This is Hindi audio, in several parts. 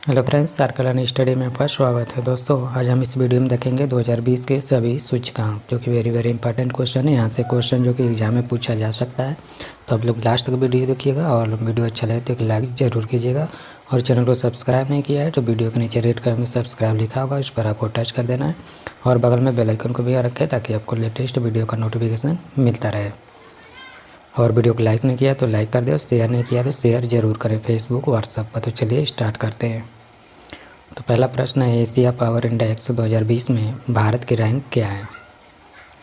Hello friends, circle and study में आपका स्वागत है। दोस्तों, आज हम इस वीडियो में देखेंगे 2020 के सभी सूचकांक, जो कि वेरी इंपॉर्टेंट क्वेश्चन है। यहाँ से क्वेश्चन जो कि एग्जाम में पूछा जा सकता है। तो आप लोग लास्ट तक वीडियो देखिएगा और वीडियो अच्छा लगे तो एक लाइक ज़रूर कीजिएगा। और चैनल को सब्सक्राइब नहीं किया है तो वीडियो के नीचे रेड कलर में सब्सक्राइब लिखा होगा, उस पर आपको टच कर देना है और बगल में बेल आइकन को भी रखें ताकि आपको लेटेस्ट वीडियो का नोटिफिकेशन मिलता रहे। और वीडियो को लाइक नहीं किया तो लाइक कर दे और शेयर नहीं किया तो शेयर ज़रूर करें फेसबुक व्हाट्सएप पर। तो चलिए स्टार्ट करते हैं। तो पहला प्रश्न है, एशिया पावर इंडेक्स 2020 में भारत की रैंक क्या है?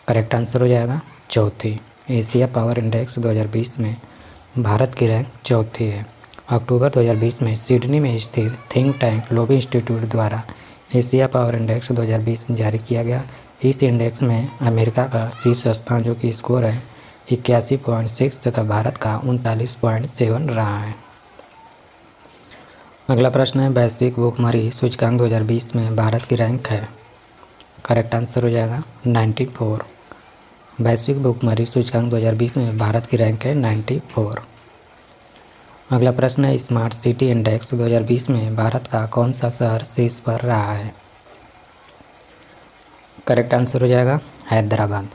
करेक्ट आंसर हो जाएगा चौथी। एशिया पावर इंडेक्स 2020 में भारत की रैंक चौथी है। अक्टूबर 2020 में सिडनी में स्थित थिंक टैंक लोबी इंस्टीट्यूट द्वारा एशिया पावर इंडेक्स 2020 जारी किया गया। इस इंडेक्स में अमेरिका का शीर्ष स्थान जो कि स्कोर है 81.6 तथा भारत का 39.7 रहा है। अगला प्रश्न है, वैश्विक भूखमरी सूचकांक 2020 में भारत की रैंक है? करेक्ट आंसर हो जाएगा 94। वैश्विक भूखमरी सूचकांक 2020 में भारत की रैंक है 94। अगला प्रश्न है, स्मार्ट सिटी इंडेक्स 2020 में भारत का कौन सा शहर शीर्ष पर रहा है? करेक्ट आंसर हो जाएगा हैदराबाद।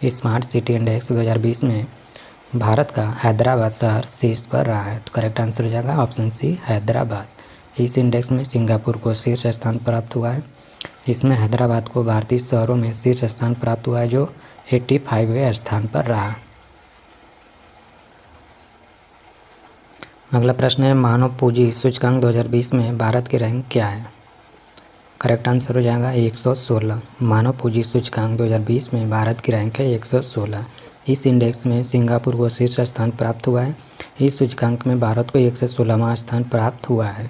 स्मार्ट सिटी इंडेक्स 2020 में भारत का हैदराबाद शहर शीर्ष पर रहा है। तो करेक्ट आंसर हो जाएगा ऑप्शन सी, हैदराबाद। इस इंडेक्स में सिंगापुर को शीर्ष स्थान प्राप्त हुआ है। इसमें हैदराबाद को भारतीय शहरों में शीर्ष स्थान प्राप्त हुआ है जो 85वें स्थान पर रहा। अगला प्रश्न है, मानव पूंजी सूचकांक 2020 में भारत की रैंक क्या है? करेक्ट आंसर हो जाएगा 116। मानव पूंजी सूचकांक 2020 में भारत की रैंक है 116। इस इंडेक्स में सिंगापुर को शीर्ष स्थान प्राप्त हुआ है। इस सूचकांक में भारत को 116वां स्थान प्राप्त हुआ है।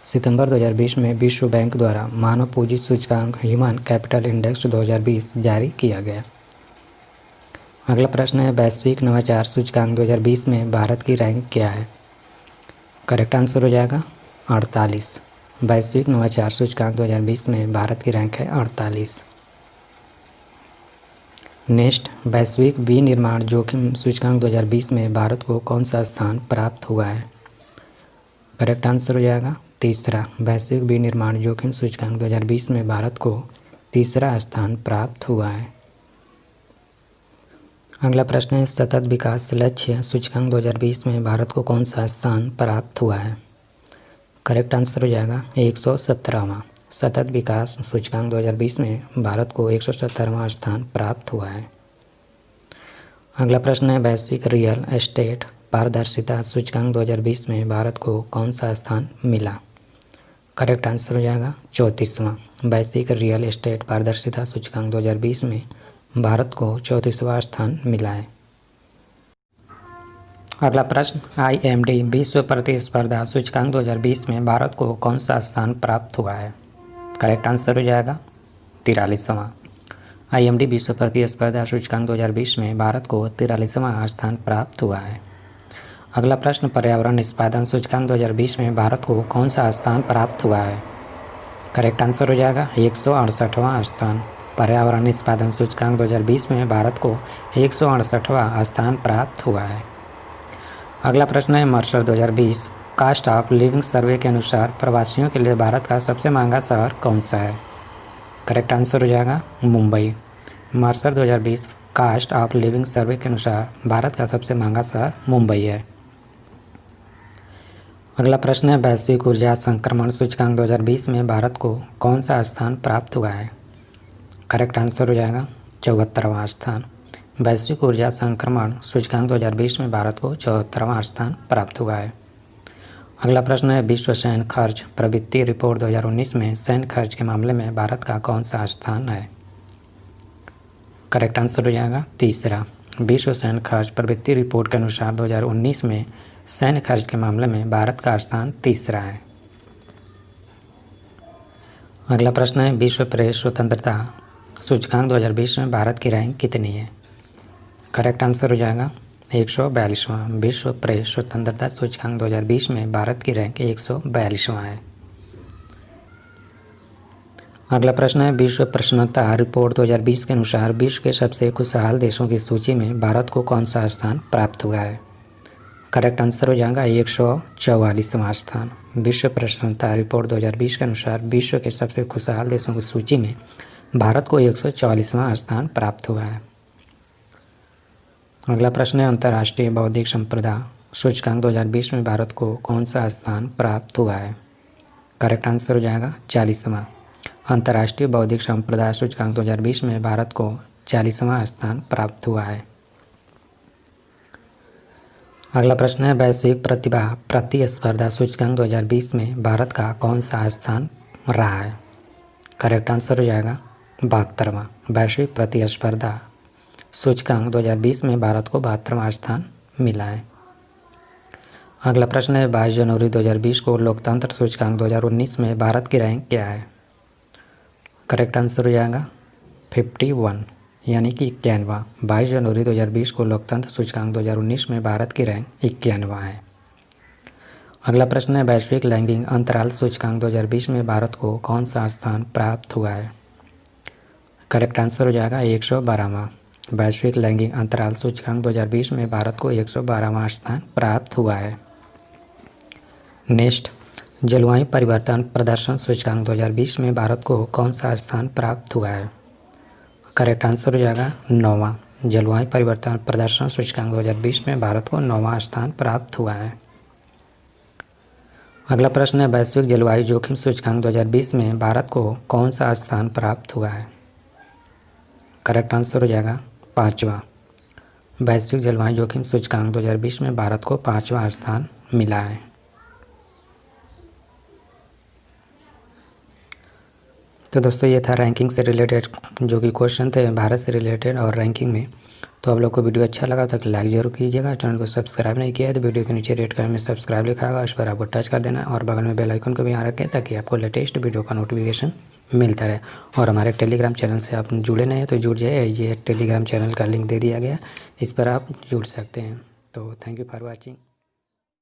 सितंबर 2020 में विश्व बैंक द्वारा मानव पूंजी सूचकांक ह्यूमन कैपिटल इंडेक्स 2020 जारी किया गया। अगला प्रश्न है, वैश्विक नवाचार सूचकांक 2020 में भारत की रैंक क्या है? करेक्ट आंसर हो जाएगा 48। वैश्विक नवाचार सूचकांक 2020 में भारत की रैंक है 48। नेक्स्ट, वैश्विक विनिर्माण जोखिम सूचकांक 2020 में भारत को कौन सा स्थान प्राप्त हुआ है? करेक्ट आंसर हो जाएगा तीसरा। वैश्विक विनिर्माण जोखिम सूचकांक 2020 में भारत को तीसरा स्थान प्राप्त हुआ है। अगला प्रश्न है, सतत विकास लक्ष्य सूचकांक 2020 में भारत को कौन सा स्थान प्राप्त हुआ है? करेक्ट आंसर हो जाएगा 117वां। सतत विकास सूचकांक 2020 में भारत को 117वां स्थान प्राप्त हुआ है। अगला प्रश्न है, वैश्विक रियल एस्टेट पारदर्शिता सूचकांक 2020 में भारत को कौन सा स्थान मिला? करेक्ट आंसर हो जाएगा 34वां। वैश्विक रियल एस्टेट पारदर्शिता सूचकांक 2020 में भारत को 34वां स्थान मिला है। अगला प्रश्न, IMD विश्व प्रतिस्पर्धा सूचकांक 2020 में भारत को कौन सा स्थान प्राप्त हुआ है? करेक्ट आंसर हो जाएगा 43वां। IMD विश्व प्रतिस्पर्धा सूचकांक 2020 में भारत को 43वां स्थान प्राप्त हुआ है। अगला प्रश्न, पर्यावरण निष्पादन सूचकांक 2020 में भारत को कौन सा स्थान प्राप्त हुआ है? करेक्ट आंसर हो जाएगा 168वां स्थान। पर्यावरण निष्पादन सूचकांक 2020 में भारत को 168वां स्थान प्राप्त हुआ है। अगला प्रश्न है, Mercer 2020 cost of living survey के अनुसार प्रवासियों के लिए भारत का सबसे महंगा शहर कौन सा है? करेक्ट आंसर हो जाएगा Mumbai. Mercer 2020 cost of living survey के अनुसार भारत का सबसे महंगा शहर मुंबई है। अगला प्रश्न है, वैश्विक ऊर्जा संक्रमण सूचकांक 2020 में भारत को कौन सा स्थान प्राप्त हुआ है? करेक्ट आंसर हो जाएगा 74वां स्थान। वैश्विक ऊर्जा संक्रमण सूचकांक 2020 में भारत को 74वां स्थान प्राप्त हुआ है। अगला प्रश्न है, विश्व सैन्य खर्च प्रवृत्ति रिपोर्ट 2019 में सैन्य खर्च के मामले में भारत का कौन सा स्थान है? करेक्ट आंसर हो जाएगा तीसरा। विश्व सैन्य खर्च प्रवृत्ति रिपोर्ट के अनुसार 2019 में सैन्य खर्च के मामले में भारत का स्थान तीसरा है। अगला प्रश्न है, विश्व प्रेस स्वतंत्रता सूचकांक 2020 में भारत की रैंक कितनी है? करेक्ट आंसर हो जाएगा 142वां। विश्व प्रेस स्वतंत्रता सूचकांक 2020 में भारत की रैंक 142वां है। अगला प्रश्न है, विश्व प्रसन्नता रिपोर्ट 2020 के अनुसार विश्व के सबसे खुशहाल देशों की सूची में भारत को कौन सा स्थान प्राप्त हुआ है? करेक्ट आंसर हो जाएगा 144वां स्थान। विश्व प्रसन्नता रिपोर्ट 2020 के अनुसार विश्व के सबसे खुशहाल देशों की सूची में भारत को 144वां स्थान प्राप्त हुआ है। अगला प्रश्न है, अंतर्राष्ट्रीय बौद्धिक संपदा सूचकांक 2020 में भारत को कौन सा स्थान प्राप्त हुआ है? करेक्ट आंसर हो जाएगा 40वां। अंतर्राष्ट्रीय बौद्धिक संपदा सूचकांक 2020 में भारत को 40वां स्थान प्राप्त हुआ है। अगला प्रश्न है, वैश्विक प्रतिभा प्रतिस्पर्धा सूचकांक 2020 में भारत का कौन सा स्थान रहा है? करेक्ट आंसर हो जाएगा 72वां। वैश्विक प्रतिस्पर्धा सूचकांक 2020 में भारत को 72वां स्थान मिला है। अगला प्रश्न है, 22 जनवरी 2020 को लोकतंत्र सूचकांक 2019 में भारत की रैंक क्या है? करेक्ट आंसर हो जाएगा 51 यानी कि 51वां। 22 जनवरी 2020 को लोकतंत्र सूचकांक 2019 में भारत की रैंक 51वां है। अगला प्रश्न है, वैश्विक लैंगिक अंतराल सूचकांक 2020 में भारत को कौन सा स्थान प्राप्त हुआ है? करेक्ट आंसर हो जाएगा 112वां। वैश्विक लैंगिक अंतराल सूचकांक 2020 में भारत को 112वां स्थान प्राप्त हुआ है। नेक्स्ट, जलवायु परिवर्तन प्रदर्शन सूचकांक 2020 में भारत को कौन सा स्थान प्राप्त हुआ है? करेक्ट आंसर हो जाएगा 9वां। जलवायु परिवर्तन प्रदर्शन सूचकांक 2020 में भारत को 9वां स्थान प्राप्त हुआ है। अगला प्रश्न है, वैश्विक जलवायु जोखिम सूचकांक 2020 में भारत को कौन सा स्थान प्राप्त हुआ है? करेक्ट आंसर हो जाएगा 5वां। वैश्विक जलवायु जोखिम सूचकांक 2020 में भारत को 5वां स्थान मिला है। तो दोस्तों ये था रैंकिंग से रिलेटेड जो कि क्वेश्चन थे भारत से रिलेटेड और रैंकिंग में। तो आप लोग को वीडियो अच्छा लगा तो लाइक ज़रूर कीजिएगा। चैनल को सब्सक्राइब नहीं किया है तो वीडियो के नीचे रेड कलर में सब्सक्राइब लिखा होगा, उस पर आपको टच कर देना और बगल में बेल आइकन को भी यहाँ रखें ताकि आपको लेटेस्ट वीडियो का नोटिफिकेशन मिलता रहे। और हमारे टेलीग्राम चैनल से आप जुड़े नहीं हैं तो जुड़ जाइए, ये टेलीग्राम चैनल का लिंक दे दिया गया, इस पर आप जुड़ सकते हैं। तो थैंक यू फॉर वॉचिंग।